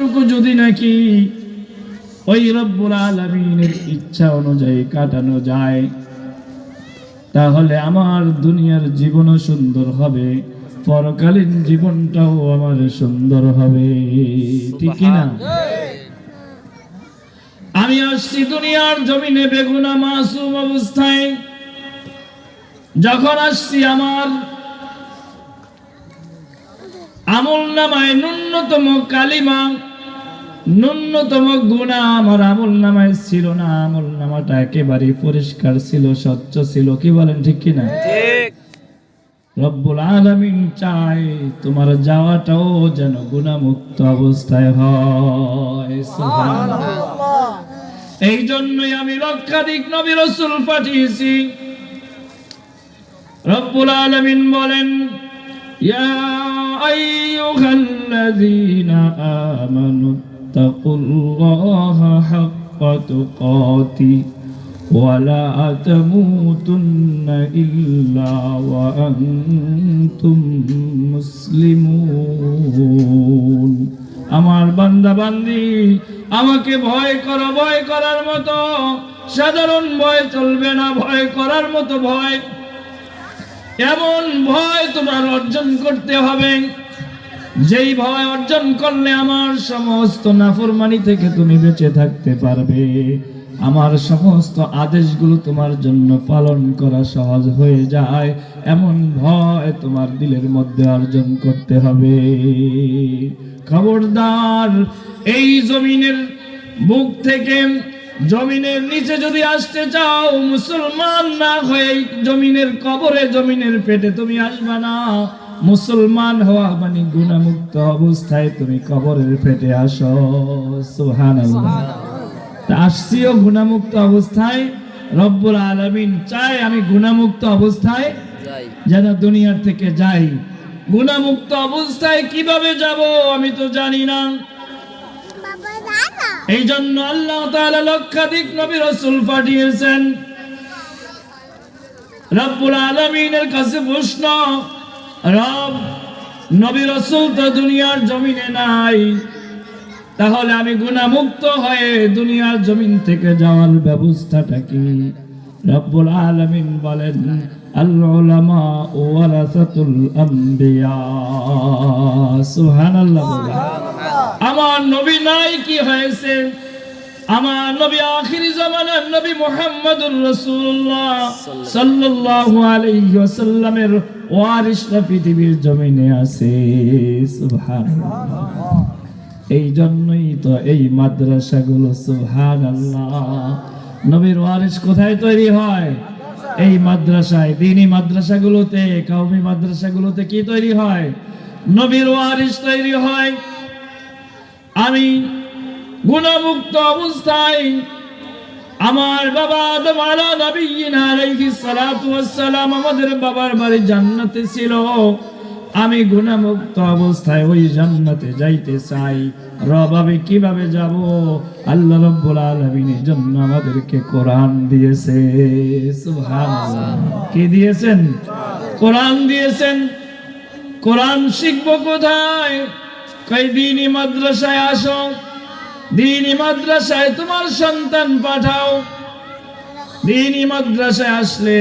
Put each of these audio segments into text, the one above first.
বছরটুকু যদি নাকি ওই রব্বুল আলামিনের ইচ্ছা অনুযায়ী কাটানো যায়, তাহলে আমার দুনিয়ার জীবনও সুন্দর হবে, পরকালীন জীবনটাও আমার সুন্দর হবে। ঠিক কিনা? আমি আসছি দুনিয়ার জমিনে বেগুনা মাসুম অবস্থায়। যখন আসছি আমার আমল নামায় ন্যূনতম কালিমা, ন্যূনতম গুনাহ আমার আমল নামায় ছিল না। আমল নামাটা একেবারে পরিষ্কার ছিল, স্বচ্ছ ছিল। কি বলেন ঠিক কিনা? ঠিক। রব্বুল আলামিন চায় তোমার যাওয়াটাও যেন গুনাহমুক্ত অবস্থায় হয়। সুবহানাল্লাহ। এই জন্যই আমি লক্ষাধিক নবী রাসূল পাঠিয়েছি। রব্বুল আলামিন বলেন, ইয়া আইয়ুহাল্লাযীনা আমানু তাকুল্লাহা হাক্কা তুকাতি ওয়া লা তামুতুন্না ইল্লা ওয়া আনতুম মুসলিমুন। আমার বান্দা বান্দি, আমাকে ভয় করো। ভয় করার মতো সাধারণ ভয় চলবে না, ভয় করার মতো ভয়, এমন ভয় তোমার অর্জন করতে হবে যেই ভয় অর্জন করলে আমার সমস্ত নাফরমানি থেকে তুমি বেঁচে থাকতে পারবে, আমার সমস্ত আদেশগুলো তোমার জন্য পালন করা সহজ হয়ে যায়। এমন ভয় তোমার দিলের মধ্যে অর্জন করতে হবে। খবরদার, এই জমিনের বুক থেকে জমিনের নিচে যদি আসতে চাও, মুসলমান না হয়ে জমিনের কবরে, জমিনের পেটে তুমি আসবা না। মুসলমান হওয়া মানে গুনাহমুক্ত অবস্থায় তুমি কবরের পেটে আসো। সুবহানাল্লাহ। আসছিও গুনাহমুক্ত অবস্থায়। রব্বুল আলামিন চায় আমি গুনাহমুক্ত অবস্থায় যেন দুনিয়ার থেকে যাই। গুনাহমুক্ত অবস্থায় কিভাবে যাব আমি তো জানি না। এই জন্য আল্লাহ তাআলা লক্ষাধিক নবী রাসূল পাঠিয়েছেন। রব্বুল আলামিনের কাছে প্রশ্ন, রব, নবী রাসূল তো দুনিয়ার জমিনে নাই, তাহলে আমি গুনাহমুক্ত হয়ে দুনিয়ার জমিন থেকে যাওয়ার ব্যবস্থাটা কি? রব্বুল আলামিন বলেন, আল উলামা ওয়ারাসাতুল আম্বিয়া। সুবহানাল্লাহ। আমার নবী নাই কি হয়েছে? আমার নবী আখিরি জামানার নবী মুহাম্মদুর রাসূলুল্লাহ সাল্লাল্লাহু আলাইহি ওয়াসাল্লামের ওয়ারিসরা পৃথিবীর জমিনে আছে। সুবহানাল্লাহ। এই জন্যই তো এই মাদ্রাসাগুলো, সুবহানাল্লাহ, নবীর ওয়ারিস কোথায় তৈরি হয়? এই মাদ্রাসায়। দ্বীনি মাদ্রাসাগুলোতে, কওমি মাদ্রাসাগুলোতে কি তৈরি হয়? নবীর ওয়ারিস তৈরি হয়। আমি গুনাহমুক্ত অবস্থায়, আমার বাবা আদম আলাইহিস সালাতু ওয়াস সালাম, আমাদের বাবার বাড়ি জান্নাতে ছিল। আমি গুনাহমুক্ত অবস্থায় ওই জান্নাতে যাইতে চাই। রব, আমি কিভাবে যাব? আল্লাহ রাব্বুল আলামিনের জন্য আমাদেরকে কোরআন দিয়েছে। সুবহানাল্লাহ। কি দিয়েছেন? কোরআন দিয়েছেন। কোরআন শিখবো কোথায়? কই দ্বীনি মাদ্রাসায় আসো। দ্বীনি মাদ্রাসায় তোমার সন্তান পাঠাও। দ্বীনি মাদ্রাসায় আসলে,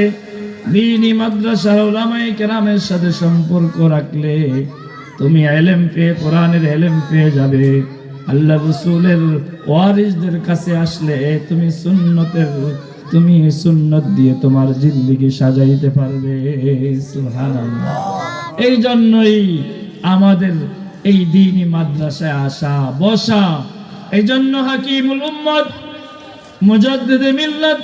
দ্বীনি মাদ্রাসার উলামায়ে কেরামের সাথে সম্পর্ক রাখলে তুমি ইলম পেয়ে, কোরআনের ইলম পেয়ে যাবে। আল্লাহ রাসূলের ওয়ারিসদের কাছে আসলে তুমি সুন্নত দিয়ে তোমার জিন্দেগি সাজাইতে পারবে। সুবহানাল্লাহ। এই জন্যই আমাদের এই দ্বীনি মাদ্রাসায় আসা, বসা। এই জন্য হাকিমুল উম্মত, মুজাদ্দিদে মিল্লাত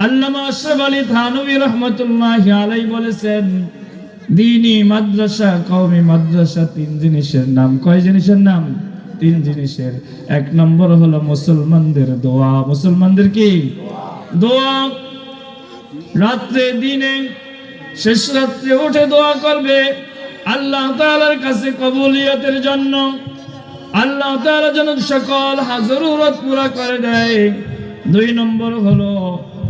আল্লামা আশরাফ আলী থানভী রাহমাতুল্লাহি আলাইহি বলেছেন, দ্বীনি মাদ্রাসা, কওমি মাদ্রাসা তিন জিনিসের নাম। কয় জিনিসের নাম? তিন জিনিসের। এক নম্বর হলো মুসলমানদের দোয়া। মুসলমানদের কি? দোয়া। রাত্রে দিনে শেষ রাত্রে উঠে দোয়া করবে আল্লাহ তাআলার কাছে কবুলিয়তের জন্য। আল্লাহ তাআলা যেন সকল জরুরত পুরা করে দেয়। দুই নম্বর হলো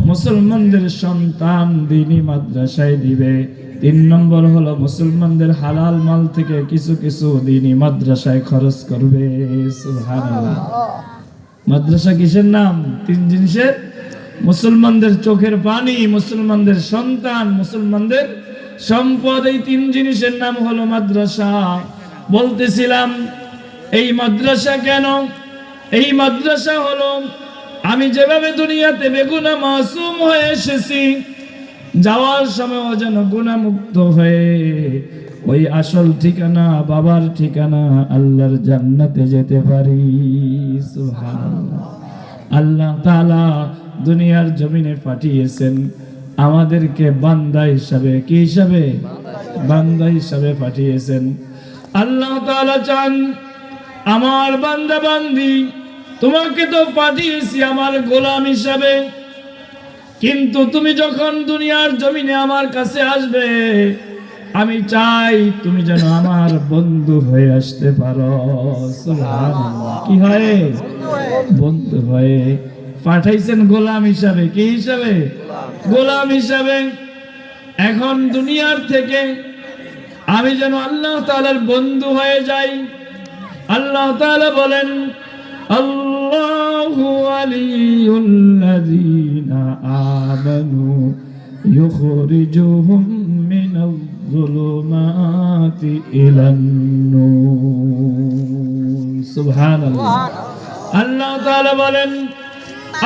মুসলমানদের সন্তান দ্বীনি মাদ্রাসায় দিবে। তিন নম্বর হলো মুসলমানদের হালাল মাল থেকে কিছু কিছু দ্বীনি মাদ্রাসায় খরচ করবে। সুবহানাল্লাহ। মাদ্রাসা কিসের নাম? তিন জিনিসের, মুসলমানদের চোখের পানি, মুসলমানদের সন্তান, মুসলমানদের সম্পদ, এই তিন জিনিসের নাম হলো মাদ্রাসা। বলতেছিলাম এই মাদ্রাসা কেন? এই মাদ্রাসা হলো আমি যেভাবে দুনিয়াতে বেগুনাহ মাসুম হয়ে এসেছি, যাওয়ার সময় যেন গুনাহমুক্ত হয়ে ওই আসল ঠিকানা, বাবার ঠিকানা আল্লাহর জান্নাতে যেতে পারি। সুবহানাল্লাহ। আল্লাহ তাআলা দুনিয়ার জমিনে পাঠিয়েছেন আমাদেরকে বান্দা হিসাবে। কি হিসাবে? বান্দা হিসাবে পাঠিয়েছেন। আল্লাহ তাআলা চান আমার বান্দা বান্দি, তোমাকে তো পাঠিয়েছি আমার গোলাম হিসাবে, কিন্তু তুমি যখন দুনিয়ার জমিনে আমার কাছে আসবে, আমি চাই তুমি যেন আমার বন্ধু হয়ে আসতে পারো। সুবহানাল্লাহ। কি হয়? বন্ধু হয়ে। পাঠাইছেন গোলাম হিসাবে। কি হিসাবে? গোলাম হিসাবে। এখন দুনিয়ার থেকে আমি যেন আল্লাহ তাআলার বন্ধু হয়ে যাই। আল্লাহ তাআলা বলেন, আল্লাহু ওয়ালিয়ুল্লাযীনা আমানু ইউখরিজুহুম মিনাজ-যুলুমাতি ইলান-নূর। সুবহানাল্লাহ। আল্লাহ তাআলা বলেন,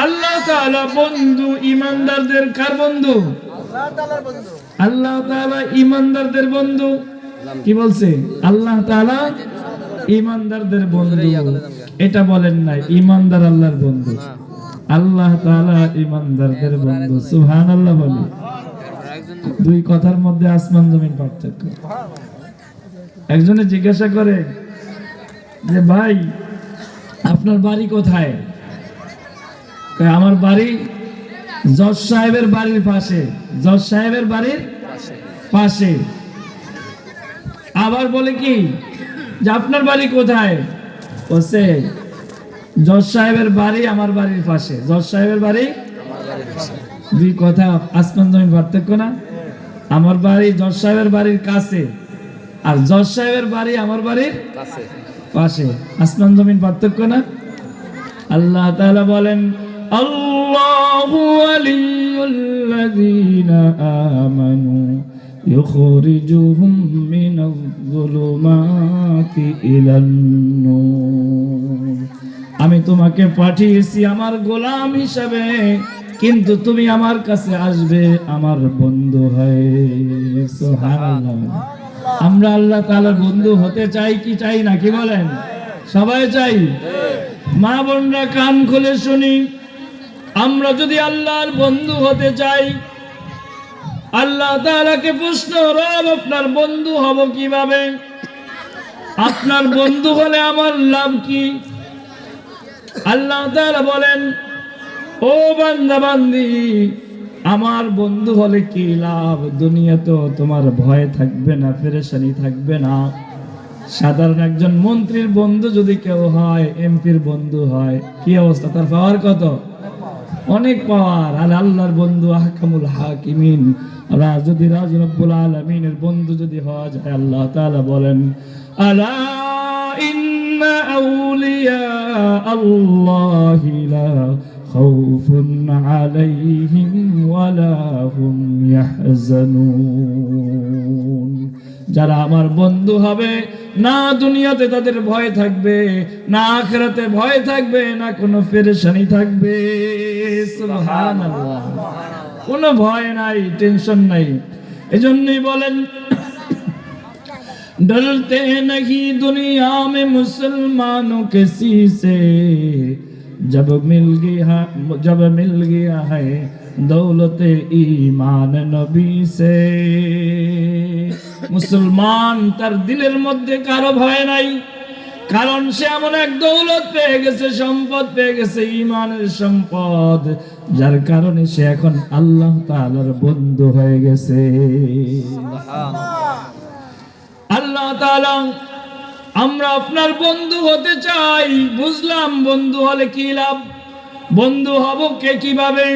আল্লাহ তাআলা বন্ধু ঈমানদারদের। কার বন্ধু? আল্লাহ তাআলার বন্ধু। আল্লাহ তাআলা ঈমানদারদের বন্ধু। কি বলছে? আল্লাহ তাআলা ঈমানদারদের বন্ধু। এটা বলেন না ঈমানদার আল্লাহর বন্ধু, আল্লাহ তাআলা ঈমানদারদের বন্ধু। সুবহানাল্লাহ বলি। দুই কথার মধ্যে আসমান জমিন পার্থক্য। একজনে জিজ্ঞাসা করে যে ভাই আপনার বাড়ি কোথায়? আমার বাড়ি জজ সাহেবের বাড়ির পাশে। জজ সাহেবের বাড়ির পাশে। আবার বলে কি যে আপনার বাড়ি কোথায়? বলছে জজ সাহেবের বাড়ি আমার বাড়ির পাশে। জজ সাহেবের বাড়ি দুই কথা আসমান জমিন পার্থক্য না? আমার বাড়ি জজ সাহেবের বাড়ির কাছে, আর জজ সাহেবের বাড়ি আমার বাড়ির পাশে। আসমান জমিন পার্থক্য না? আল্লাহ তাআলা বলেন, আল্লাহু ওয়ালিয়ুল্লাযীনা আমানু ইউখরিজুহুম মিনাজ-যুলুমাতি ইলান-নূর। আমি তোমাকে পাঠিয়েছি আমার গোলাম হিসাবে, কিন্তু তুমি আমার কাছে আসবে আমার বন্ধু হয়ে। সুবহানাল্লাহ। আমরা আল্লাহ তাআলার বন্ধু হতে চাই কি চাই না? কি বলেন? সবাই চাই। মা বোনরা কান খুলে শুনি, আমরা যদি আল্লাহর বন্ধু হতে চাই, আল্লাহ তাআলাকে প্রশ্ন, রব আপনার বন্ধু হব কিভাবে? আপনার বন্ধু হলে আমার লাভ কি? আল্লাহ তাআলা বলেন, ও বান্দা বান্দি, আমার বন্ধু হলে কি লাভ? দুনিয়াতে তোমার ভয় থাকবে না, পেরেশানি থাকবে না। সাধারণ একজন মন্ত্রীর বন্ধু যদি কেউ হয়, এমপির বন্ধু হয়, কি অবস্থা? তার পাওয়ার কত? অনেক পাওয়ার। আর আল্লাহর বন্ধু আহকামুল হাকিমিন, যদি রাজ রব্বুল আলামিনের বন্ধু যদি হওয়া যায়, আল্লাহ তাআলা বলেন, আলা ইন্না আউলিয়া আল্লাহি লা খাউফুন আলাইহিম ওয়ালা হুম ইয়াহজানুন। যারা আমার বন্ধু হবে, না দুনিয়াতে তাদের ভয় থাকবে, না আখিরাতে ভয় থাকবে, না কোনো পেরেশানি থাকবে। সুবহানাল্লাহ। কোনো ভয় নাই, টেনশন নাই। এজন্যই বলেন, डरते नहीं दुनिया में मुसलमानों किसी से, जब मिल गया है दौलत ईमान नबी से। মুসলমান তার দিলের মধ্যে কারো ভয় নাই, কারণ সে এমন এক দৌলত পেয়ে গেছে, সম্পদ পেয়ে গেছে, ঈমানের সম্পদ, যার কারণে সে এখন আল্লাহ তাআলার বন্ধু হয়ে গেছে। আল্লাহ তাআলা, আমরা আপনার বন্ধু হতে চাই। বুঝলাম বন্ধু হলে কি লাভ, বন্ধু হব কে কিভাবে?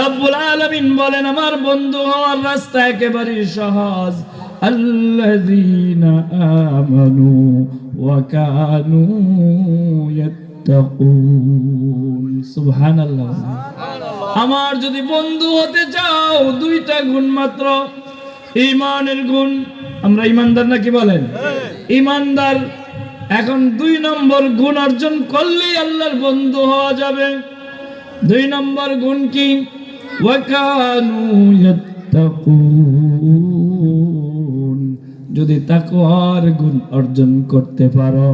রব্বুল আলামিন বলেন আমার বন্ধু হওয়ার রাস্তা একেবারে সহজ, আল্লাযীনা আমানু ওয়া কানু ইয়াত্তাকুন। সুবহানাল্লাহ। আমার যদি বন্ধু হতে চাও দুইটা গুণ মাত্র, ঈমানের গুণ। আমরা ঈমানদার নাকি বলেন? ঈমানদার। এখন 2 নম্বর গুণ অর্জন করলেই আল্লাহর বন্ধু হওয়া যাবে। 2 নম্বর গুণ কি? ওয়া কানু ইয়াত্তাকুন। যদি তাকওয়ার গুণ অর্জন করতে পারো।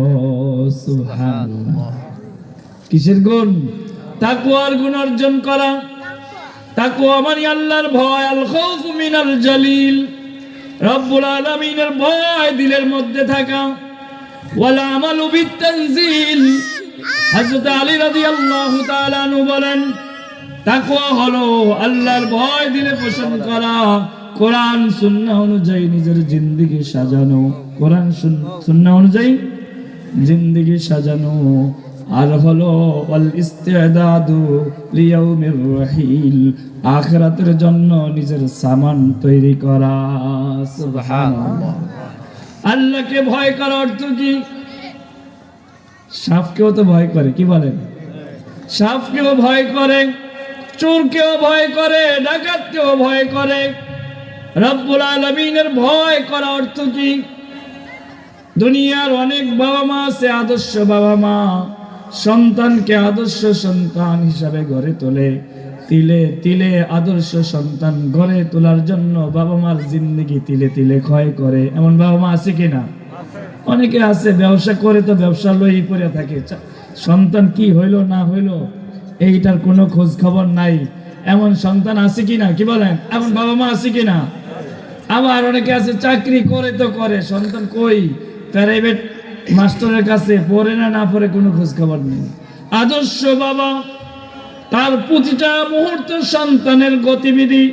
সুবহানাল্লাহ। কিসের গুণ? তাকওয়ার গুণ অর্জন করা। তাকওয়া মানে আল্লাহর ভয়, আল খাউফু মিনাল জালিল, রব্বুল আলামিনের ভয় দিলের মধ্যে থাকা। ওয়ালা আমালু বিতানজিল, হযরত আলী রাদিয়াল্লাহু তাআলা আনহু বলেন তাকওয়া হলো আল্লাহর ভয় দিলে পোষণ করা, কোরআন সুন্নাহ অনুযায়ী নিজের জিন্দেগি সাজানো, কোরআন সুন্নাহ অনুযায়ী জিন্দেগি সাজানো। আর হলো ওয়াল ইস্তিদাদু লিয়াউমির রাহিল, আখিরাতের জন্য নিজের সামান তৈরি করা। সুবহানাল্লাহ। আল্লাহকে ভয় করার অর্থ কি? সাপকেও তো ভয় করে, কি বলেন? সাপকেও ভয় করে, চোরকেও ভয় করে, ডাকাতকেও ভয় করে। রব্বুল আলামিনের ভয় করা অর্থ কি? দুনিয়ার অনেক বাবা মা আছে, আদর্শ বাবা মা, সন্তানকে আদর্শ সন্তান হিসাবে গড়ে তোলে। তিলে তিলে আদর্শ সন্তান গড়ে তোলার জন্য বাবা মার জিন্দেগি তিলে তিলে ক্ষয় করে। এমন বাবা মা আছে কিনা? অনেকে আছে, ব্যবসা করে তো ব্যবসা লই পড়ে থাকে, সন্তান কি হইল না হইল এইটার কোনো খোঁজ খবর নাই। এমন সন্তান আছে কিনা, কি বলেন? এমন বাবা মা আছে কিনা? আবার অনেকে আছে চাকরি করে তো করে, সন্তান কই, প্রাইভেট মাস্টারের কাছে পড়ে না না পড়ে কোনো খোঁজ খবর নেই। আদর্শ বাবা তার প্রতিটা মুহূর্ত সন্তানের গতিবিধি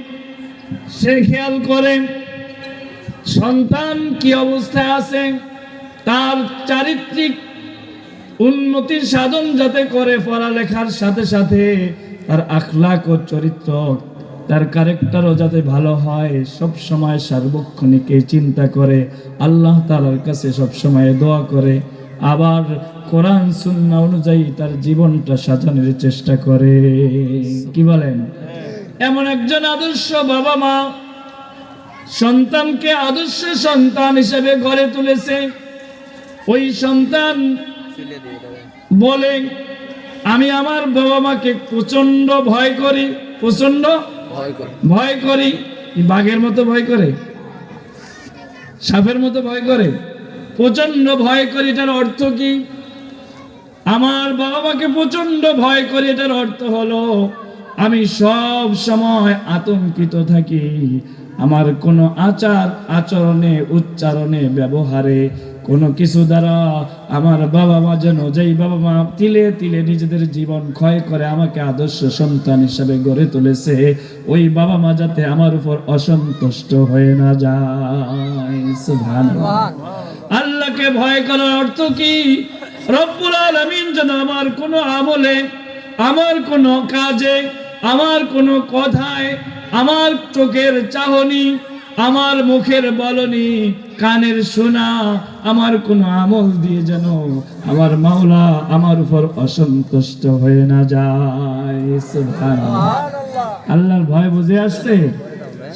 সে খেয়াল করে, সন্তান কি অবস্থায় আছে, তার চারিত্রিক উন্নতির সাধন যাতে করে, পড়ালেখার সাথে সাথে তার আখলাক ও চরিত্র, তার ক্যারেক্টারও যাতে ভালো হয়, সব সময় সার্বক্ষণিক এই চিন্তা করে, আল্লাহ তাআলার কাছে সব সময় দোয়া করে, আবার কোরআন সুন্নাহ অনুযায়ী তার জীবনটা সাজানোর চেষ্টা করে। কি বলেন? এমন একজন আদর্শ বাবা মা সন্তানকে আদর্শ সন্তান হিসেবে গড়ে তুলেছে। ওই সন্তান বলে আমি আমার বাবা মাকে প্রচন্ড ভয় করি, প্রচন্ড ভয় করি। বাঘের মতো ভয় করে, সাপের মতো ভয় করে, প্রচন্ড ভয় করি। এটার অর্থ কি? আমার বাবা মাকে প্রচন্ড ভয় করি, এটার অর্থ হলো আমি সব সময় আতঙ্কিত থাকি। আমার কোনো আচার আচরণে, উচ্চারণে, ব্যবহারে কোনো কিছু দ্বারা আমার বাবা মা যেন, যেই বাবা মা তিলে তিলে নিজেদের জীবন ক্ষয় করে আমাকে আদর্শ সন্তান হিসেবে গড়ে তুলেছে, ওই বাবা মা যাতে আমার উপর অসন্তুষ্ট হয়ে না যায়। সুবহানাল্লাহ। আল্লাহকে ভয় করার অর্থ কি? রব্বুল আলামিন যেন আমার কোনো আমলে, আমার কোনো কাজে, আমার কোনো কথায়, আমার চোখের চাহনি, আমার মুখের বলনি, কানের শোনা, আমার কোন আমল দিয়ে যেন আমার মাওলা আমার উপর অসন্তুষ্ট হয়ে না যায়। সুবহানাল্লাহ। আল্লাহর ভয় বুঝে আসছে?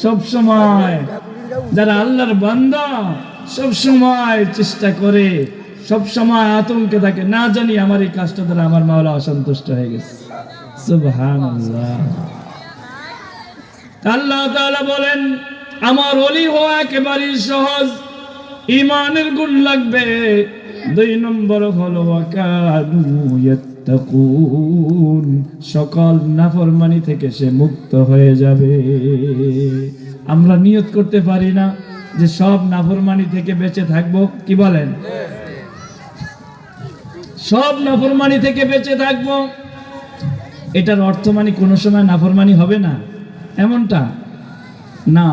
সব সময় যারা আল্লাহর বান্দা সব সময় চেষ্টা করে, সব সময় আতঙ্কে থাকে, না জানি আমার এই কাজটা দ্বারা আমার মাওলা অসন্তুষ্ট হয়ে গেছে। সুবহানাল্লাহ। আল্লাহ তাআলা বলেন আমার ওলি হওয়া একেবারে সহজ, ঈমানের গুণ লাগবে। 2 নম্বর হলো ওয়াকানু ইয়াত্তাকুন, সকল নাফরমানি থেকে সে মুক্ত হয়ে যাবে। আমরা নিয়ত করতে পারি না যে সব নাফরমানি থেকে বেঁচে থাকবো, কি বলেন? সব নাফরমানি থেকে বেঁচে থাকবো, এটার অর্থ মানে কোনো সময় নাফরমানি হবে না এমনটা না।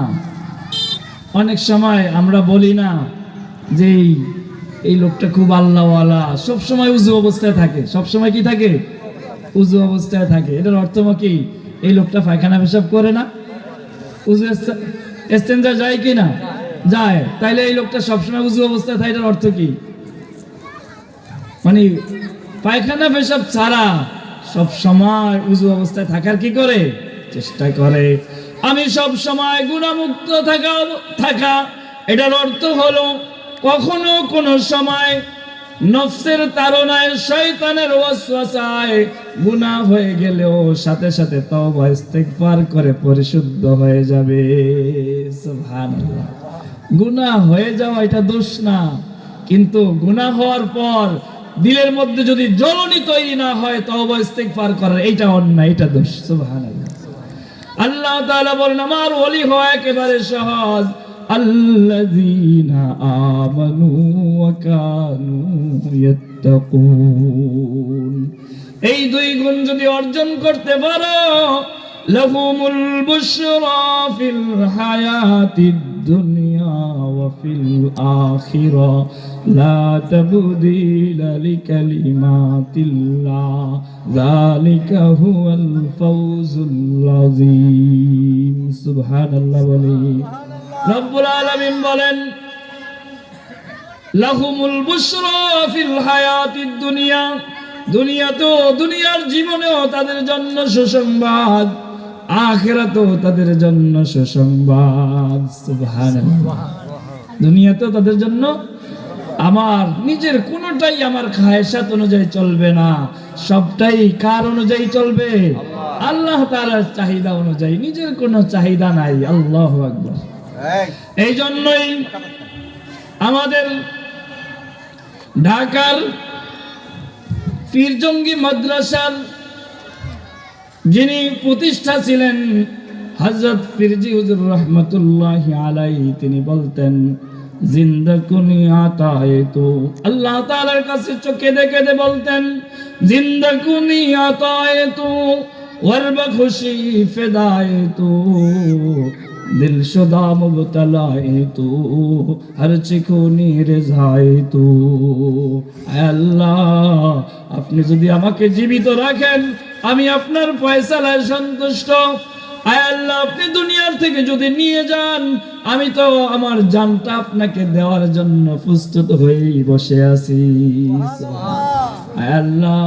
অনেক সময় আমরা বলি না যে এই লোকটা খুব আল্লাহওয়ালা, সব সময় উজু অবস্থায় থাকে, সব সময় কি থাকে? উজু অবস্থায় থাকে। এটার অর্থ কি? এই লোকটা পায়খানা পেশাব করে না, উজু ইস্তেঞ্জা যায় কি না? যায়। তাইলে এই লোকটা সবসময় উজু অবস্থায় থাকে, এটার অর্থ কি? মানে পায়খানা পেশাব ছাড়া সব সময় উজু অবস্থায় থাকার কি করে? চেষ্টা করে। আমি সব সময় গুনাহমুক্ত থাকা এটার অর্থ হলো কখনো কোনো সময় নফসের তাড়নায় শয়তানের ওয়াসওয়াসায় গুনাহ হয়ে গেলেও সাথে সাথে তওবা ইস্তিগফার করে পরিশুদ্ধ হয়ে যাবে। সুবহানাল্লাহ। গুনাহ হয়ে যাওয়া এটা দোষ না, কিন্তু গুনাহ হওয়ার পর দিলের মধ্যে যদি জ্বলনি তৈরি না হয় তওবা ইস্তিগফার করার, এইটা অন্যায়, এটা দোষ। সুবহানাল্লাহ। আল্লাহ তাআলা বলেন আমার ওলি হওয়া একেবারে সহজ। আল্লাযীনা আমানু ওয়া কানু ইয়াত্তাকুন। এই দুই গুণ যদি অর্জন করতে পারো, লাহুমুল বুশরা ফিল হায়াতিদ দুনিয়া ওয়া ফিল আখিরা লা তাবদীলা লিকালিমাতিল্লাহ যালিকা হুয়াল ফাওজুল আযীম। সুবহানাল্লাহ। বলি রব্বুল আলামিন বলেন লাহুমুল বুশরা ফিল হায়াতিদ দুনিয়া, দুনিয়ার জীবনেও তাদের জন্য সুসংবাদ, আখিরাতেও তাদের জন্য সুসংবাদ। সুবহানাল্লাহ। দুনিয়াতেও তাদের জন্য, আমার নিজের কোনটাই আমার খায়সাত অনুযায়ী চলবে না, সবটাই কার অনুযায়ী চলবে? আল্লাহ তাআলার চাহিদা অনুযায়ী, নিজের কোনো চাহিদা নাই। আল্লাহু আকবার। এই জন্যই আমাদের ঢাকার পীরজঙ্গি মাদ্রাসার যিনি প্রতিষ্ঠা ছিলেন হযরত পীরজি হুজুর রাহমাতুল্লাহি আলাইহি, তিনি বলতেন জিন্দা কুনি আতায়ে তো, আল্লাহ তাআলার কাছে চোখে দেখে বলতেন জিন্দা কুনি আতায়ে তো ওয়ারবা খুশি ফিদায়ে তো দিল শুদা মুবতলায়ে তো হর চিকুনি রেজায়ে তো। আল্লাহ আপনি যদি আমাকে জীবিত রাখেন আমি আপনার ফয়সালায় সন্তুষ্ট। আয় আল্লাহ আপনি দুনিয়ার থেকে যদি নিয়ে যান আমি তো আমার জানটা আপনাকে দেওয়ার জন্য প্রস্তুত হয়েই বসে আছি। আয় আল্লাহ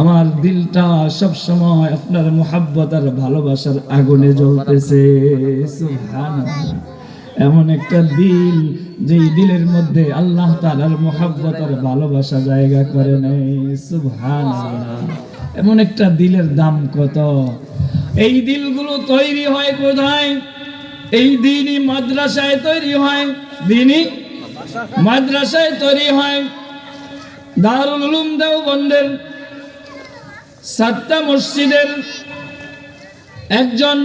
আমার দিলটা সব সময় আপনার মুহাব্বত আর ভালোবাসার আগুনে জ্বলতেছে। সুবহানাল্লাহ। এমন একটা দিল যেই দিলের মধ্যে আল্লাহ তাআলার মুহাব্বত আর ভালোবাসা জায়গা করে নেয়। সুবহানাল্লাহ। এমন একটা দিলের দাম কত! এই দিলগুলো তৈরি হয় কোথায়? এই দ্বীনি মাদ্রাসায় তৈরি হয়। দ্বীনি মাদ্রাসায় তৈরি হয়। দারুল উলুম দেওবন্দের 7টা মসজিদের একজন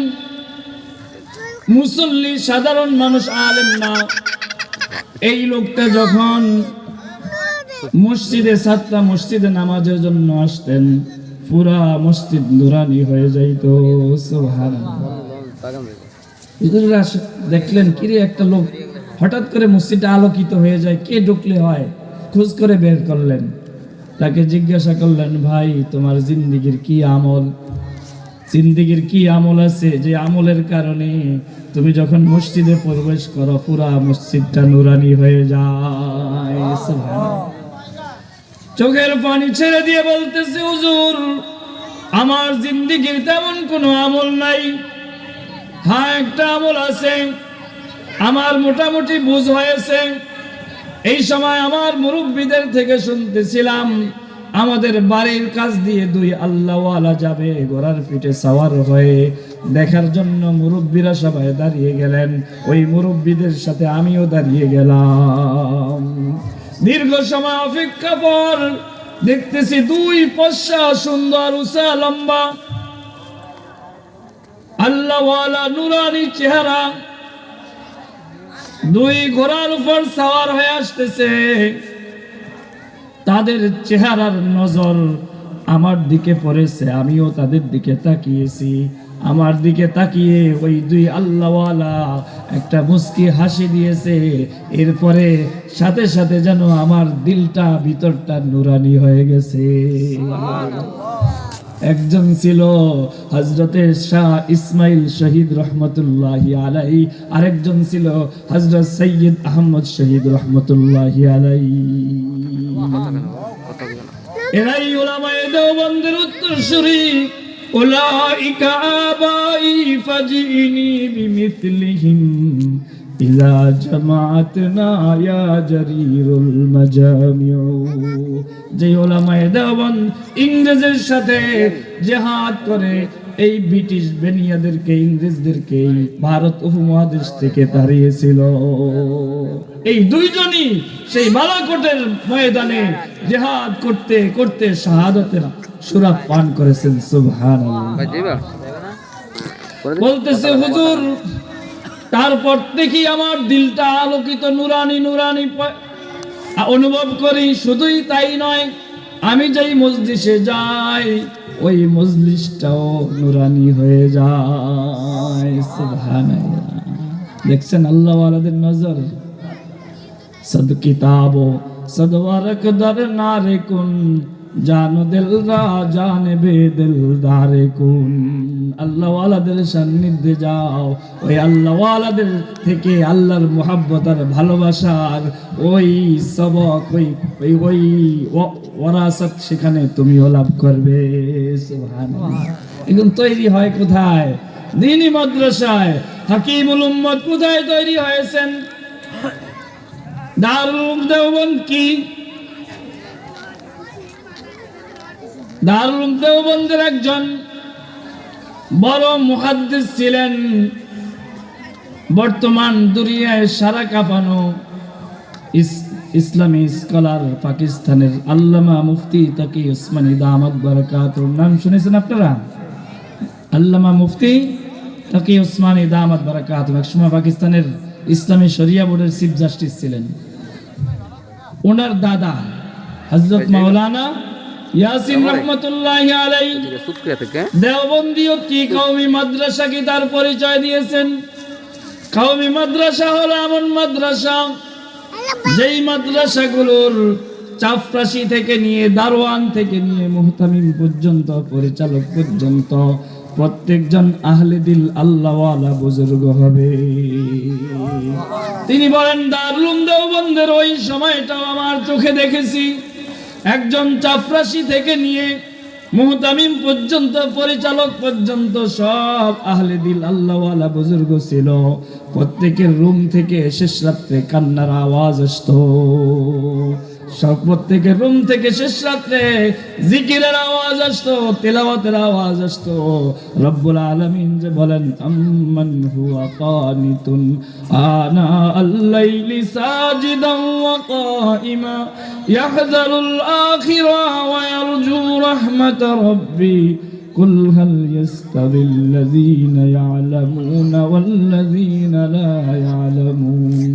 মুসল্লি, সাধারণ মানুষ, আলেম না, এই লোকটা যখন মসজিদে 7টা মসজিদে নামাজের জন্য আসতেন পুরা মসজিদ নুরানি হয়ে যাইত। সুবহানাল্লাহ। হুজুররা দেখলেন কিরে একটা লোক হঠাৎ করে মসজিদটা আলোকিত হয়ে যায়, কে ঢুকলে হয়? খোঁজ করে বের করলেন, তাকে জিজ্ঞাসা করলেন ভাই তোমার জিন্দেগীর কি আমল, জিন্দেগীর কি আমল আছে যে আমলের কারণে তুমি যখন মসজিদে প্রবেশ করো পুরা মসজিদটা নুরানি হয়ে যায়? সুবহানাল্লাহ। চোখের পানি ছেড়ে দিয়ে বলতেছে হুজুর আমার জিন্দেগীর তেমন কোনো আমল নাই। হ্যাঁ একটা আমল আছে, আমার মোটামুটি বুঝ হয়েছে। এই সময় আমার মুরব্বীদের থেকে শুনতেছিলাম আমাদের বাড়ির কাছ দিয়ে 2 আল্লাহওয়ালা যাবে ঘোড়ার পিঠে সওয়ার হয়ে, দেখার জন্য মুরব্বীরা সবাই দাঁড়িয়ে গেলেন। ওই মুরব্বীদের সাথে আমিও দাঁড়িয়ে গেলাম। দীর্ঘ সময় অপেক্ষা পর দেখতেছি 2 পশা সুন্দর উঁচা লম্বা আল্লাহওয়ালা নুরানি চেহারা 2 ঘোড়ার উপর সওয়ার হয়ে আসতেছে। তাদের চেহারার নজর আমার দিকে পড়েছে, আমিও তাদের দিকে তাকিয়েছি। আমার দিকে তাকিয়ে ওই 2 আল্লাহওয়ালা একটা মুস্কি হাসি দিয়েছে। এরপরে সাথে সাথে যেন আমার দিলটা ভিতরটা নুরানি হয়ে গেছে। একজন ছিল হযরতে শাহ ইসমাইল শহীদ রহমতুল্লাহি আলাইহি, আরেকজন ছিল হযরত সৈয়দ আহমদ শহীদ রহমতুল্লাহি আলাইহি। এরাই উলামায়ে দেওবন্দের উত্তরসূরি। উলাইকা আবাই ফাজিনি বিমিথলিহিম ইযা জামাআতনা ইয়া জারীরুল মাজামিউ। যে উলামায়ে দেওবন্দ ইংরেজের সাথে জিহাদ করে এই ব্রিটিশ বেনিয়াদেরকে, ইংরেজদেরকে ভারত উপমহাদেশ থেকে তাড়িয়েছিল, এই দুইজনই সেই বালাকোটের ময়দানে জিহাদ করতে করতে শাহাদাতের সুরা পান করেছেন। সুবহানাল্লাহ। বলতেছে হুজুর, তারপর দেখি আমার দিলটা আলোকিত, নুরানি নুরানি অনুভব করি। শুধুই তাই নয়, আমি যেই মজলিসে যাই ওই মজলিসটাও নুরানি হয়ে যায়। সুবহানাল্লাহ। দেখছেন আল্লাহ ওয়ালাদের নজর। সদ কিতাবো সদওয়ারক দর নারে কুন, জানো দিল রা জানে বেদিলদারে কুন। আল্লাহ ওয়ালাদের সান্নিধ্যে যাও, ওই আল্লাহ ওয়ালাদের থেকে আল্লাহর মুহাব্বত আর ভালোবাসার ওই সবক, ওই ওই ওয়ারাসাত সেখানে তুমিও লাভ করবে। সুবহানাল্লাহ। এখন তৈরি হয় কোথায়? দ্বীনি মাদ্রাসায়। হাকিমুল উম্মত কোথায় তৈরি হয়েছেন? দারুল দেওবন্দ কি? দারুল দেওবন্দের একজন বড় মুহাদ্দিস ছিলেন, বর্তমান দুনিয়ায় সারা কাঁপানো ইসলামী স্কলার পাকিস্তানের আল্লামা মুফতি তাকি উসমানী দামাত বারাকাতুহু। নাম শুনেছেন আপনারা? আল্লামা মুফতি তাকি উসমানী দামাত বারাকাতুহু একসময় পাকিস্তানের ইসলামী শরিয়া বোর্ডের চিফ জাস্টিস ছিলেন। ওনার দাদা হযরত মাওলানা ইয়াসিন রহমতুল্লাহি আলাইহি দেওবন্দি কি কওমি মাদ্রাসা কি তার পরিচয় দিয়েছেন। কওমি মাদ্রাসা হলো এমন মাদ্রাসা যেই মাদ্রাসাগুলোর চাপরাশি থেকে নিয়ে, দারোয়ান থেকে নিয়ে মুহতামিম পর্যন্ত, পরিচালক পর্যন্ত প্রত্যেকজন আহলে দিল আল্লাহওয়ালা বুজুর্গ হবে। তিনি বলেন, দারুল দেওবন্দের ওই সময়টাও আমার চোখে দেখেছি। একজন চাপরাশি থেকে নিয়ে মুহতামিম পর্যন্ত, পরিচালক পর্যন্ত সব আহলে দিল আল্লাহওয়ালা বুজুর্গ ছিল। প্রত্যেকের রুম থেকে শেষ রাত্রে কান্নার আওয়াজ আসতো। সব প্রত্যেকের রুম থেকে শেষ রাত্রে জিকিরের আওয়াজ আসতো, তেলাওয়াতের আওয়াজ আসতো। রব্বুল আলামিন যে বলেন, আম্মান হুয়া কানিতুন আনা আল-লাইলি সাজিদান ওয়া কাইমা ইয়াহযারুল আখিরা ওয়া ইয়ারজু রাহমাত রাব্বি কুল হাল ইয়াস্তাবিল্লাযীনা ইয়ালামুনা ওয়াল্লাযীনা লা ইয়ালামুন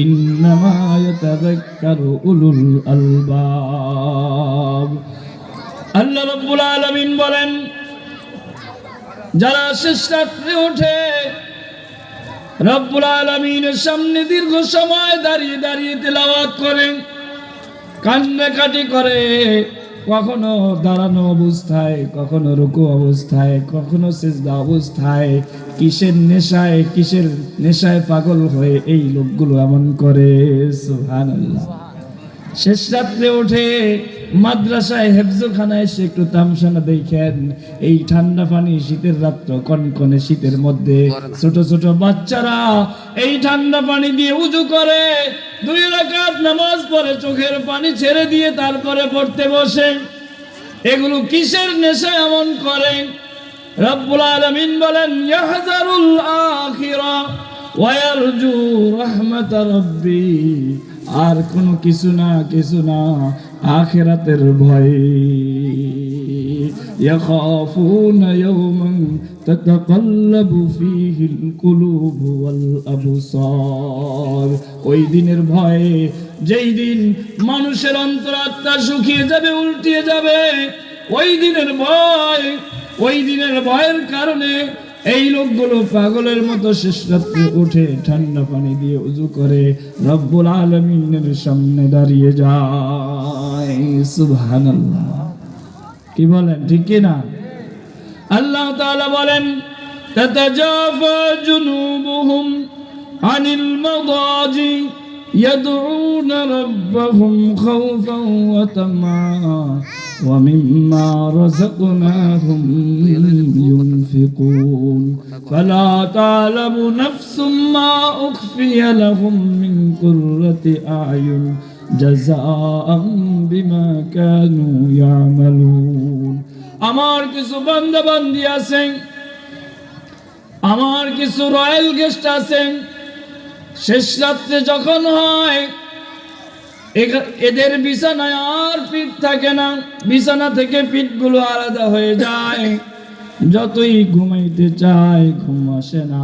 ইন্নামা ইয়াতাযাক্কারু উলুল আলবাব। আল্লাহ রাব্বুল আলামিন বলেন, যারা শেষ রাত্রে ওঠে রব্বুল আলামিনের সামনে দীর্ঘ সময় দাঁড়িয়ে দাঁড়িয়ে তেলাওয়াত করে, কান্নাকাটি করে, কখনো দাঁড়ানো অবস্থায়, কখনো রুকু অবস্থায়, কখনো সিজদা অবস্থায়, কিসের নেশায় পাগল হয়ে এই লোকগুলো এমন করে। সুবহানাল্লাহ। শেষ রাত্রে উঠে মাদ্রাসায় হেফজখানায় এসে একটু তামসানা দেখেন। এই ঠান্ডা পানি, শীতের রাত্র, কনকনে শীতের মধ্যে ছোট ছোট বাচ্চারা এই ঠান্ডা পানি দিয়ে উযু করে, 2 রাকাত নামাজ পড়ে, চোখের পানি ছেড়ে দিয়ে তারপরে পড়তে বসে। এগুলো কিসের নেশা এমন করে? রব্বুল আলামিন বলেন, ইয়াহযারুল আখিরা ওয়া ইয়ারজু রাহমাত রাব্বি। আর কোনো কিছু না, আখিরাতের ভয়ে। ইয়াখাফুনা ইয়াওমান তাতাকাল্লাবু ফীহিল কুলুবু ওয়াল আবসার। ওই দিনের ভয়ে, যেই দিন মানুষের অন্তরাত্মা শুকিয়ে যাবে, উল্টিয়ে যাবে, ওই দিনের ভয়ের কারণে এই লোকগুলো পাগলের মতো শেষ রাত্রে উঠে ঠান্ডা পানি দিয়ে উযু করে রব্বুল আলামিনের সামনে দাঁড়িয়ে যায়। সুবহানাল্লাহ। কি বলেন, ঠিক কি না? তাআলা বলেন তাতাজাফা জুনুবুহুম আনিল মাদাজি ইয়াদউনা রাব্বাহুম খাওফান ওয়া তামআন ওয়া মিম্মা রাযাকনাহুম ইউনফিকুন ফালা তা'লামু নাফসুম মা উখফিয়া লাহুম মিন কুররাতি আ'য়ুন জাযাআন বিমা কানু ইয়ামালুন। আমার কিছু বান্দা বান্দি আছেন, আমার কিছু রয়্যাল গেস্ট আছেন, শেষ রাত্রে যখন হয় এদের বিছানায় আর পিঠ থাকে না, বিছানা থেকে পিঠগুলো আলাদা হয়ে যায়, যতই ঘুমাইতে চায় ঘুম আসে না,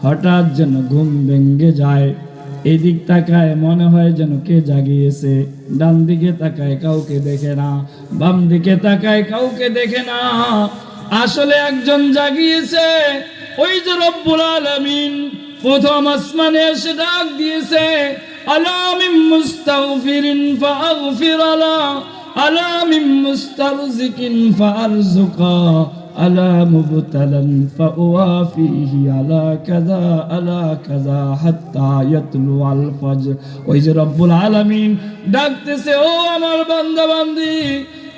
হঠাৎ যেন ঘুম ভেঙে যায়, এদিক তাকায় মনে হয় যেন কে জাগিয়েছে, ডান দিকে তাকায় কাউকে দেখে না, বাম দিকে তাকায় কাউকে দেখে না, আসলে একজন জাগিয়েছে। ওই যে রব্বুল আলামিন প্রথম আসমানে এসে ডাক দিয়েছে, আলা মিন মুস্তাগফিরিন ফাগফির আলা, আলা মিন মুস্তারজিকিন ফারজুকা, আলা মুবতালান ফাওয়াফিহি, আলা কাযা আলা কাযা হাত্তা ইয়াতলু আল ফজর। ওই যে রব্বুল আলামিন ডাকতেছে, ও আমার বান্দা বান্দি,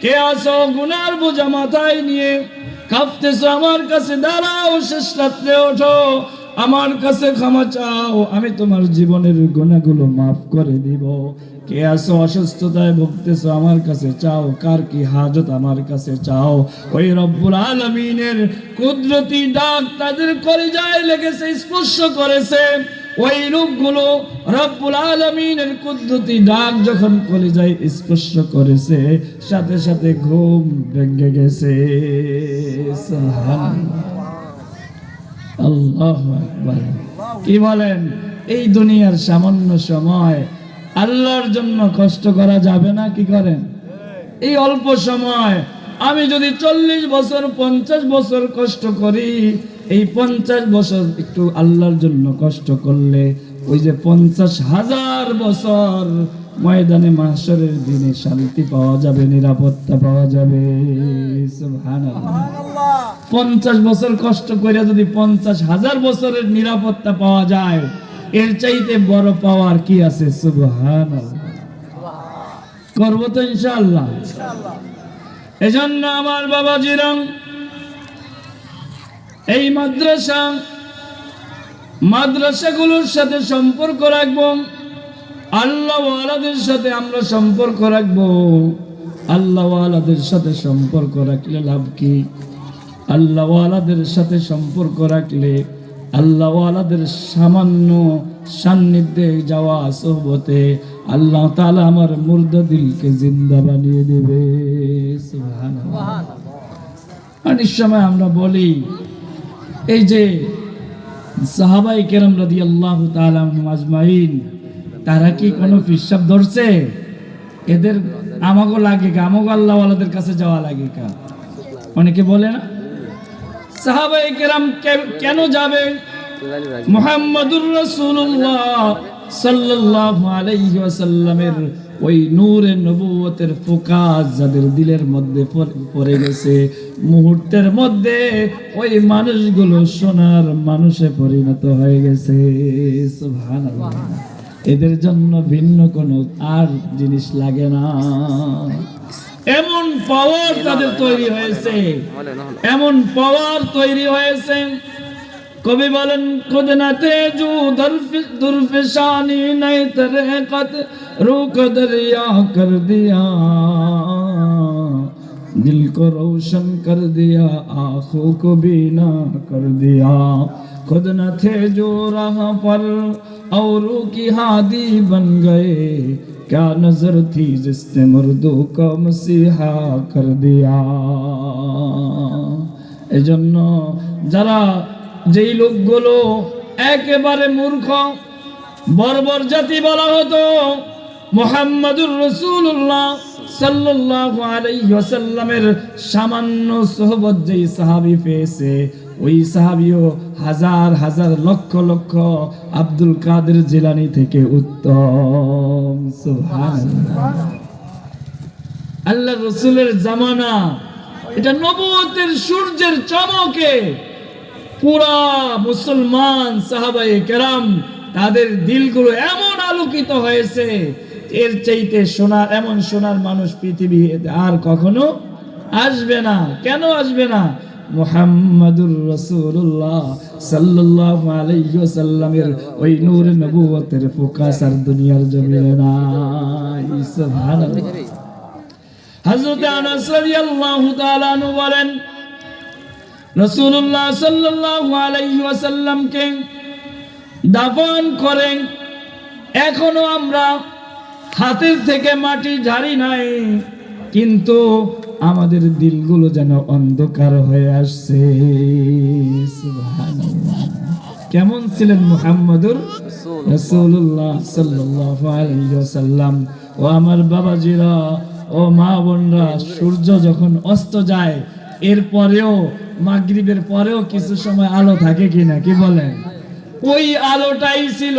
কে আছো গুনার বোঝা মাথায় নিয়ে কাঁপতেছো, আমার কাছে দাঁড়াও, শেষ রাত্রে ওঠো, আমার কাছে ক্ষমা চাও, আমি তোমার জীবনের গুনাহগুলো মাফ করে দিব। কে আছো অসুস্থতায় ভুগতেছো, আমার কাছে চাও, কার কি হাজত আমার কাছে চাও। ওই রব্বুল আলামিনের কুদরতি ডাক তাদের কলিজায় লেগেছে, স্পর্শ করেছে। ওই লোকগুলো রব্বুল আলামিনের কুদরতি ডাক যখন কলিজায় স্পর্শ করেছে, সাথে সাথে ঘুম ভেঙে গেছে। সুবহানাল্লাহ, আল্লাহু আকবার। কি বলেন, এই দুনিয়ার সামান্য সময় আল্লাহর জন্য কষ্ট করা যাবে না? কি করেন, এই অল্প সময় আমি যদি 40 বছর 50 বছর কষ্ট করি, এই 50 বছর একটু আল্লাহর জন্য কষ্ট করলে ওই যে 50,000 বছর ময়দানে মাহশরের দিনে শান্তি পাওয়া যাবে, নিরাপত্তা পাওয়া যাবে। সুবহানাল্লাহ, 50 বছর কষ্ট করে যদি 50,000 বছরের নিরাপত্তা পাওয়া যায়, এর চাইতে বড় পাওয়ার কি আছে? সুবহানাল্লাহ, করব তো ইনশাআল্লাহ। এজন্য আমার বাবাজিরা, এই মাদ্রাসাগুলোর সাথে সম্পর্ক রাখবো, আল্লাহ ওয়ালাদের সাথে আমরা সম্পর্ক রাখবো। আল্লাহ ওয়ালাদের সাথে সম্পর্ক রাখলে লাভ কি? আল্লাহ ওয়ালাদের সাথে সম্পর্ক রাখলে আল্লাহ ওয়ালাদের সামান্য সান্নিধ্যে যাওয়া সোহবতে আল্লাহ তাআলা আমার মুর্দা দিলকে জিন্দা বানিয়ে দেবে। সুবহানাল্লাহ। অনেক সময় আমরা বলি, এই যে সাহাবায়ে কেরাম রাদিয়াল্লাহু তাআলা আনহুম আজমাইন, তারা কি কোনো পিশাব ধরছে? এদের আমাগো লাগে কা, আমাগো আল্লাহ ওয়ালাদের কাছে যাওয়া লাগে কা? অনেকে বলে না, সাহাবায়ে কেরাম কেন যাবে? মুহাম্মাদুর রাসূলুল্লাহ সাল্লাল্লাহু আলাইহি ওয়াসাল্লামের ওই নূরে নবুয়তের ফোকাস যাদের দিলের মধ্যে পড়ে গেছে, মুহূর্তের মধ্যে ওই মানুষগুলো সোনার মানুষে পরিণত হয়ে গেছে। সুবহানাল্লাহ। এদের জন্য ভিন্ন কোনো আর জিনিস লাগে না, এমন পাওয়ার তাদের তৈরি হয়েছে, এমন পাওয়ার তৈরি হয়েছে। কবি বলেন, খুদ না তেজু দুরফিশানি নাই তরিকত রুক দরিয়া কর দিয়া, दिल को रोशन कर दिया आंखों को बीना कर दिया, खुद न थे जो राह पर औरों की हादी बन गए, क्या नजर थी जिसने मुर्दों को मसीहा कर दिया। এজন্য যারা যেই লোকগুলো একেবারে মূর্খ বর্বর জাতি বলা হতো, মুহাম্মাদুর রাসূলুল্লাহ সাল্লাল্লাহু আলাইহি ওয়াসাল্লামের সামান্য সোহবত যেই সাহাবী পেয়েছে, ওই সাহাবীও হাজার হাজার লক্ষ লক্ষ আব্দুল কাদের জিলানী থেকে উত্তম। সুবহানাল্লাহ। আল্লাহর রাসূলের জামানা এটা নবুয়তের সূর্যের চমকে পুরা মুসলমান সাহাবায়ে কেরাম তাদের দিলগুলো এমন আলোকিত হয়েছে, এর চাইতে সোনার এমন সোনার মানুষ পৃথিবীতে আর কখনো আসবে না। কেন আসবে না? মুহাম্মাদুর রাসূলুল্লাহ সাল্লাল্লাহু আলাইহি ওয়াসাল্লামের ওই নূর নবুয়তের ফোকাস আর দুনিয়ার জমিনে নাই। সুবহানাল্লাহ। হযরত আনাস রাদিয়াল্লাহু তাআলা আনহু বলেন, রাসূলুল্লাহ সাল্লাল্লাহু আলাইহি ওয়াসাল্লামকে দাফন করেন, এখনো আমরা হাতের থেকে মাটি ঝাড়ি নাই, কিন্তু আমাদের দিলগুলো যেন অন্ধকার হয়ে আসছে। সুবহানাল্লাহ। কেমন ছিলেন মুহাম্মদুর রাসূলুল্লাহ সাল্লাল্লাহু আলাইহি ওয়াসাল্লাম? ও আমার বাবাজিরা, ও মা বোনরা, সূর্য যখন অস্ত যায় এরপরেও মাগরিবের পরেও কিছু সময় আলো থাকে কিনা, কি বলেন? ওই আলোটাই ছিল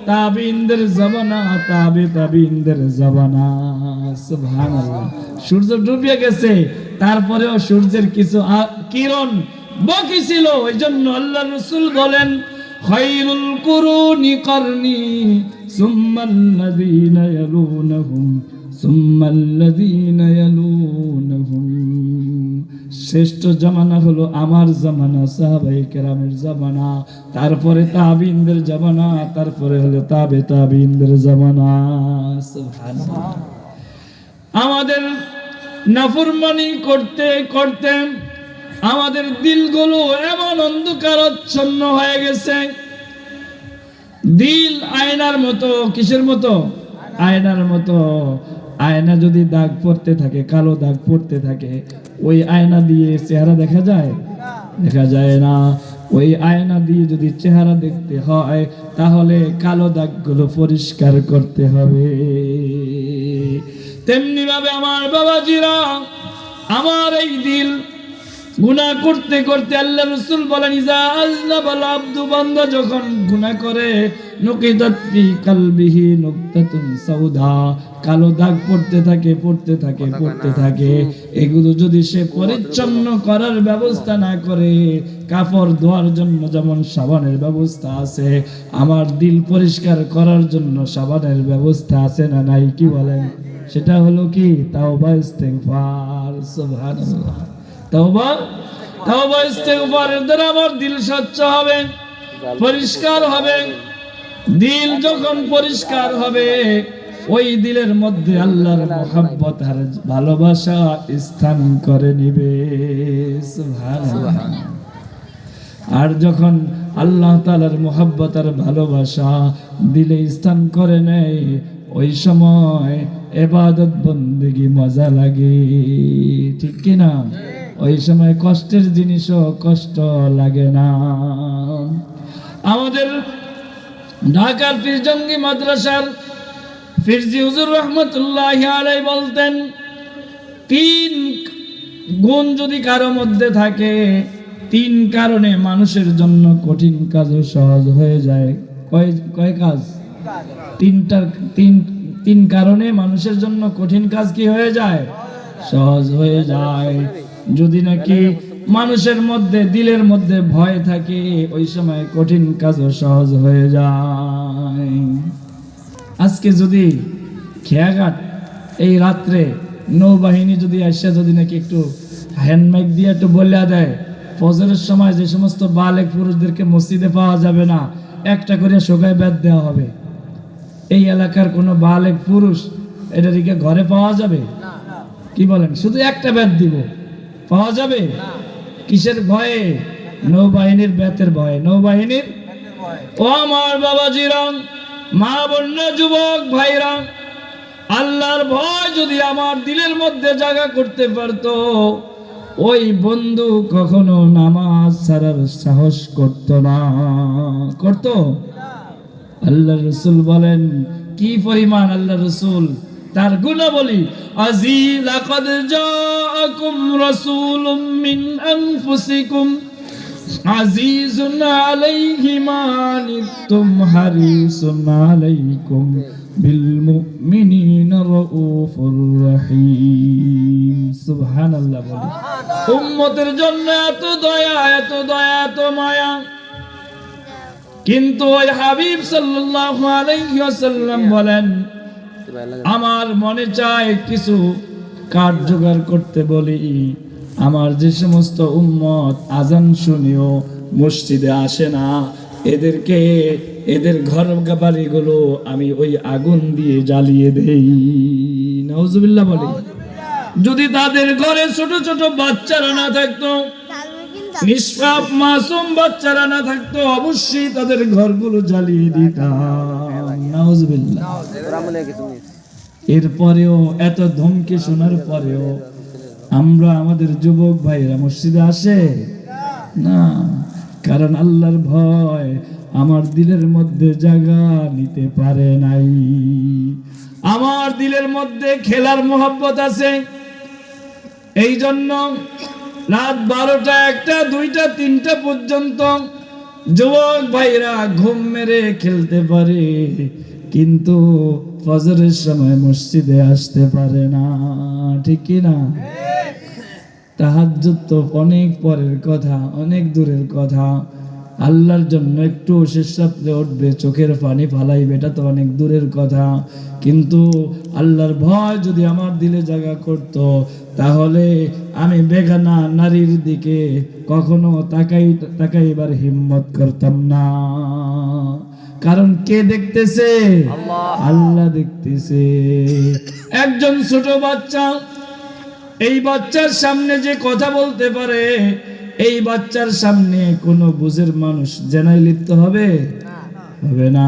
তাবিনদের জামানা, তাবিনদের জামানা। সুবহানাল্লাহ। সূর্য ডুবে গেছে, তারপরেও সূর্যের কিছু কিরণ বাকি ছিল। এইজন্য আল্লাহ রাসূল বলেন, খায়রুল কুরুনি করনি সুম্মাল্লাযীনা ইয়ালুনহুম সুম্মাল্লাযীনা ইয়ালুনহুম। শ্রেষ্ঠ জামানা হলো আমার জামানা, সাহাবায়ে কেরামের জামানা, তারপরে তাবিনদের জামানা, তারপরে হলো তাবিনদের জামানা। সুবহানাল্লাহ। আমাদের নাফরমানি করতে করতে আমাদের দিলগুলো এমন অন্ধকারাচ্ছন্ন হয়ে গেছে। দিল আয়নার মতো। কিসের মতো? আয়নার মতো। আয়না যদি দাগ পড়তে থাকে, কালো দাগ পড়তে থাকে, ওই আয়না দিয়ে চেহারা দেখা যায়? দেখা যায় না। ওই আয়না দিয়ে যদি চেহারা দেখতে হয়, তাহলে কালো দাগগুলো পরিষ্কার করতে হবে। তেমনি ভাবে আমার বাবাজিরা, আমার এই দিল গুনাহ করতে করতে আল্লাহ রাসূল বলেন, ইজা আযনাবাল আবদু, বান্দা যখন গুনাহ করে, নুকিদাত ফি কলবিহি নুকতাতুন সাউদা, কালো দাগ পড়তে থাকে পড়তে থাকে পড়তে থাকে। এগুলো যদি সে পরিচ্ছন্ন করার ব্যবস্থা না করে, কাপড় ধোয়ার জন্য যেমন সাবানের ব্যবস্থা আছে, আমার দিল পরিষ্কার করার জন্য সাবানের ব্যবস্থা আছে না নাই? কি বলেন? সেটা হলো কি? তাওবা ইস্তিগফার। সুবহানাল্লাহ। তাওবা ইস্তিগফারের দ্বারা আমার দিল স্বচ্ছ হবে, পরিষ্কার হবে। দিল যখন পরিষ্কার হবে, ওই দিলের মধ্যে আল্লাহর মহব্বত আর ভালোবাসা স্থান করে নিবে। সুবহানাল্লাহ। আর যখন আল্লাহ তাআলার মহব্বত আর ভালোবাসা দিলে স্থান করে নেয়, ওই সময় ইবাদত বন্দেগী মজা লাগে, ঠিক কি না? ওই সময় কষ্টের জিনিসও কষ্ট লাগে না। আমাদের ঢাকার পীরজঙ্গি মাদ্রাসার ফিরজি হুজুর রহমতুল্লাহি আলাইহি বলতেন, 3 গুণ যদি কারো মধ্যে থাকে, 3 কারণে মানুষের জন্য কঠিন কাজও সহজ হয়ে যায়। কয় কাজ? 3 কারণে মানুষের জন্য কঠিন কাজ কি হয়ে যায়? সহজ হয়ে যায়। যদি নাকি মানুষের মধ্যে, দিলের মধ্যে ভয় থাকে, ওই সময় কঠিন কাজও সহজ হয়ে যায়। আজকে যদি খেয়াঘাট এই রাত্রে নৌবাহিনী যদি আসে, যদি নাকি একটু হ্যান্ডমাইক দিয়ে একটু বলে দেয়, ফজরের সময় যে সমস্ত বালেক পুরুষদেরকে মসজিদে পাওয়া যাবে না, একটা করে শোকায় বেদ দেওয়া হবে। এই এলাকার কোনো বালেক পুরুষ এটাকে ঘরে পাওয়া যাবে? কি বলেন? শুধু একটা বেদ দিব, পাওয়া যাবে? কিসের ভয়ে? নৌবাহিনীর বেতের ভয়ে। নৌবাহিনীর। ও আমার বাবাজিরা, মা বোনরা, যুবক ভাইরা, আল্লাহর ভয় যদি আমার দিলের মধ্যে জায়গা করতে পারতো, ওই বন্ধু কখনো নামাজ ছাড়ার সাহস করত না। করত? আল্লাহ রাসূল বলেন, কি পরিমাণ আল্লাহ রাসূল তার গুণাবলী। আজিজ লাকাদ জাআকুম রাসূলুম মিন আনফুসিকুম আজিজুন আলাইহি মা আনিতুম হারিসুন আলাইকুম বিলমুমিনিনা রাউফুর রহিম। সুবহানাল্লাহ বলে। উম্মতের জন্য এত দয়া, এত দয়া, এত মায়া, কিন্তু ওই হাবিব সাল্লাল্লাহু আলাইহি ওয়াসাল্লাম বলেন, আমার মনে চায় কিছু কাঠ জোগাড় করতে বলি, আমার যে সমস্ত উম্মত আজান শুনেও মসজিদে আসে না, এদেরকে, এদের ঘর বাড়িগুলো আমি ওই আগুন দিয়ে জ্বালিয়ে দেই। নাউজুবিল্লাহ বলি। যদি তাদের ঘরে ছোট ছোট বাচ্চারা না থাকতো, নিষ্পাপ মাসুম বাচ্চারা না থাকতো, অবশ্যই তাদের ঘরগুলো জ্বালিয়ে দিতাম। নাউজুবিল্লাহ। এরপরেও, এত ধমকি শোনার পরেও আমরা, আমাদের যুবক ভাইরা মসজিদে আসে না, কারণ আল্লাহর ভয় আমার দিলের মধ্যে জায়গা নিতে পারে নাই। আমার দিলের মধ্যে খেলার মোহব্বত আছে, এই জন্য রাত 12টা, 1টা, 2টা, 3টা পর্যন্ত যুবক ভাইরা ঘুম মেরে খেলতে পারে, কিন্তু ফজরের সময় মসজিদে আসতে পারে না। ঠিক কি না? তাহাজ্জুদ তো অনেক পরের কথা, অনেক দূরের কথা। আল্লাহর জন্য একটু শেষ রাত্রে উঠবে, চোখের পানি ফালাইবে, এটা তো অনেক দূরের কথা। কিন্তু আল্লাহর ভয় যদি আমার দিলে জায়গা করত, তাহলে আমি বেগানা নারীর দিকে কখনো তাকাইবার হিম্মত করতাম না। কারণ কে দেখতেছে? আল্লাহ দেখতেছে। একজন ছোট বাচ্চা, এই বাচ্চার সামনে যে কথা বলতে পারে, এই বাচ্চার সামনে কোনো বুঝের মানুষ জেনায় লিপ্ত হবে? হবে না।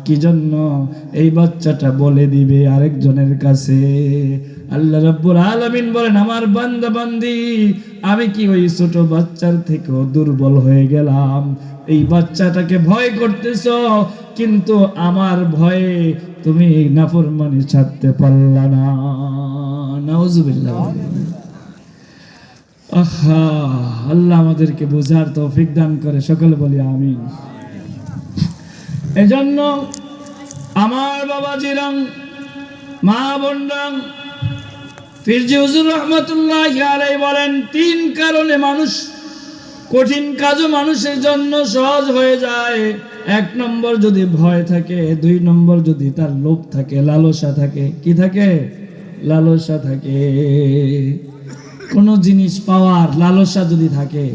কি জন্য? এই বাচ্চাটা বলে দিবে আরেকজনের কাছে। আল্লাহ রাব্বুল আলামিন বলেন, আমার বান্দা বান্দি, আমি কি ওই ছোট বাচ্চার থেকেও দুর্বল হয়ে গেলাম? এই বাচ্চাটাকে ভয় করতেছো, কিন্তু আমার ভয়ে তুমি নাফরমানি ছাড়তে পারলা না। নাউজুবিল্লাহ। আহা, আল্লাহ আমাদেরকে বোঝার তৌফিক দান করে, সকলে বলি আমিন। এজন্য আমার বাবাজিরা, মা বোনরা, ফিরজি হুজুর রাহমাতুল্লাহি আলাইহি বলেন, 3 কারণে মানুষ, কঠিন কাজও মানুষের জন্য সহজ হয়ে যায়। 1 নম্বর যদি ভয় থাকে, 2 নম্বর যদি তার লোভ থাকে, লালসা থাকে। কি থাকে? লালসা থাকে। কোন জিনিস পাওয়ার লালসা যদি থাকে,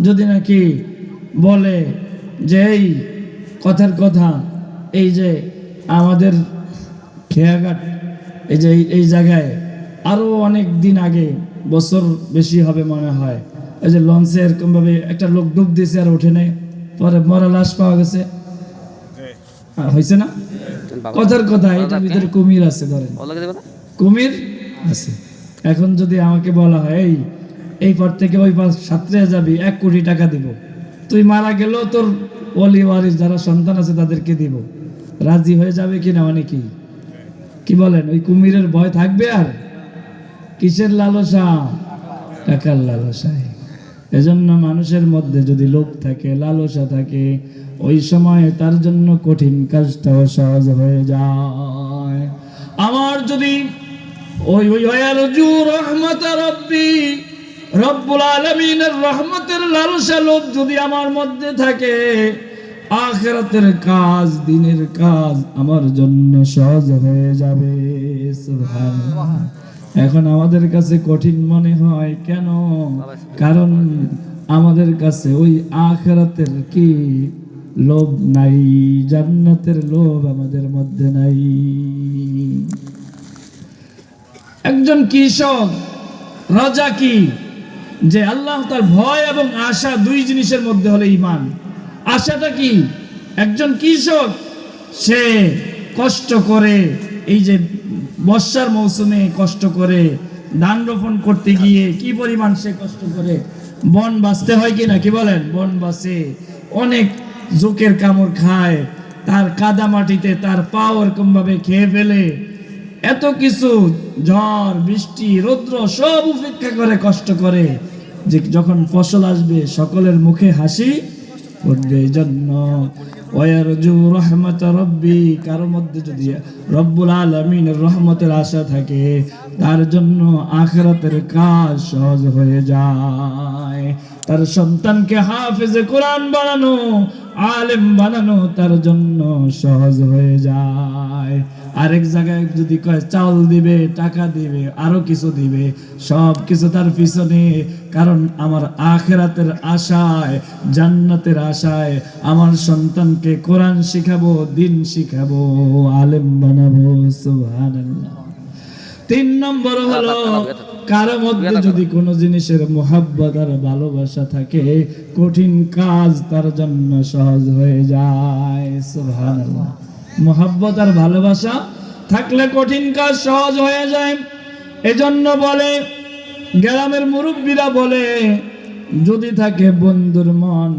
যদি নাকি বলে যে এই কথার কথা, এই যে আমাদের খেয়াঘাট, এই যে এই জায়গায় আরো অনেক দিন আগে, বছর বেশি হবে মনে হয়, এই যে লঞ্চে এরকম ভাবে একটা লোক ডুব দিয়েছে আর ওঠে নাই, পরে মরা লাশ পাওয়া গেছে, হয়েছে না? কথার কথা, এটার ভিতরে কুমির আছে, ধরেন কুমির আছে। এখন যদি আমাকে বলা হয় এই পর থেকে ওই পাশ সাঁতরে যাবি, 1 কোটি টাকা দিব, তুই মারা গেলেও তোর ওলি ওয়ারিস যারা সন্তান আছে তাদেরকে দিব, রাজি হয়ে যাবে কিনা অনেকেই? কি বলেন? ওই কুমিরের ভয় থাকবে? আর কিসের লালসা? টাকার লালসায়। এজন্য মানুষের মধ্যে যদি লোভ থাকে, লালসা থাকে, ওই সময় তার জন্য কঠিন কাজটাও সহজ হয়ে যায়। আমার যদি ওই ওয়ারজু রাহমাত রাব্বি, রব্বুল আলামিনের রহমতের লালসা লোভ যদি আমার মধ্যে থাকে, আখিরাতের কাজ, দিনের কাজ আমার জন্য সহজ হয়ে যাবে। সুবহানাল্লাহ। এখন আমাদের কাছে কঠিন মনে হয় কেন? কারণ আমাদের কাছে ওই আখিরাতের কি লোভ নাই, জান্নাতের লোভ আমাদের মধ্যে নাই। একজন কৃষক রাজা কি, যে আল্লাহ তার ভয় এবং আশা 2 জিনিসের মধ্যে হলে ঈমান। আশাটা কি? একজন কৃষক সে কষ্ট করে, এই যে বর্ষার মৌসুমে কষ্ট করে ধান রোপণ করতে গিয়ে কি পরিমাণ সে কষ্ট করে, বন বাঁচতে হয় কিনা? কি বলেন? বন বাঁচে, অনেক জোকের কামড় খায়, তার কাদা মাটিতে তার পা ওরকম ভাবে খেয়ে ফেলে, এত কিছু ঝড় বৃষ্টি রৌদ্র সব উপেক্ষা করে কষ্ট করে, যে যখন ফসল আসবে সকলের মুখে হাসি উঠবে। এই জন্য ওয়ারজু রাহমাত রাব্বি, কারো মধ্যে যদি রব্বুল আলামিনের রহমতের আশা থাকে তার জন্য আখিরাতের কাজ সহজ হয়ে যায়। তার সন্তানকে হাফেজে কোরআন বানানো, আলেম বানানো তার জন্য সহজ হয়ে যায়। আরেক জায়গায় যদি কয় চাউল দিবে, টাকা দিবে, আরো কিছু দিবে, সব কিছু তার পিছনে, কারণ আমার আখিরাতের আশায়, জান্নাতের আশায় আমার সন্তানকে কোরআন শিখাবো, দিন শিখাবো, আলেম বানাবো। সুবহানাল্লাহ। 3 নম্বর হলো কারো মধ্যে যদি কোনো জিনিসের মোহাব্বত আর ভালোবাসা থাকে কঠিন কাজ তার জন্য সহজ হয়ে যায়। সুবহানাল্লাহ। মোহাব্বত আর ভালোবাসা থাকলে কঠিন কাজ সহজ হয়ে যায়। এজন্য বলে গ্রামের মুরব্বীরা বলে, যদি থাকে বন্ধুর মন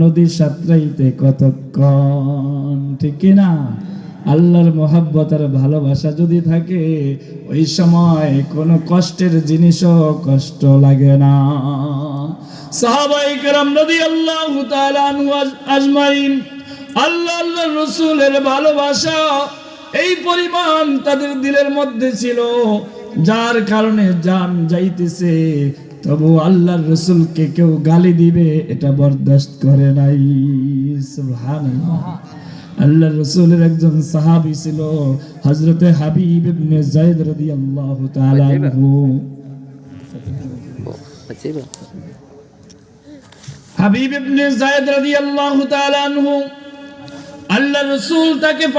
নদী সাঁতরাইতে কতক্ষণ, ঠিক কি না? আল্লাহর মোহাব্বত আর ভালোবাসা যদি থাকে ওই সময় কোনো কষ্টের জিনিসও কষ্ট লাগে না। সাহাবায়ে কেরাম রাদিয়াল্লাহু তাআলা আনহু আজমাইন, আল্লাহর রাসূলের ভালোবাসা এই পরিমাণ তাদের দিলের মধ্যে ছিল, যার কারণে জান যাইতেছে তবু আল্লাহর রাসূলকে কেউ গালি দিবে এটা বরদাস্ত করে নাই। সুবহানাল্লাহ। আল্লাহর রাসূলের একজন সাহাবী ছিল হযরতে হাবিব ইবনে যায়েদ রাদিয়াল্লাহু তাআলা আনহু। হাবিব ইবনে যায়েদ রাদিয়াল্লাহু তাআলা আনহু, আল্লাহর রাসূল তাকে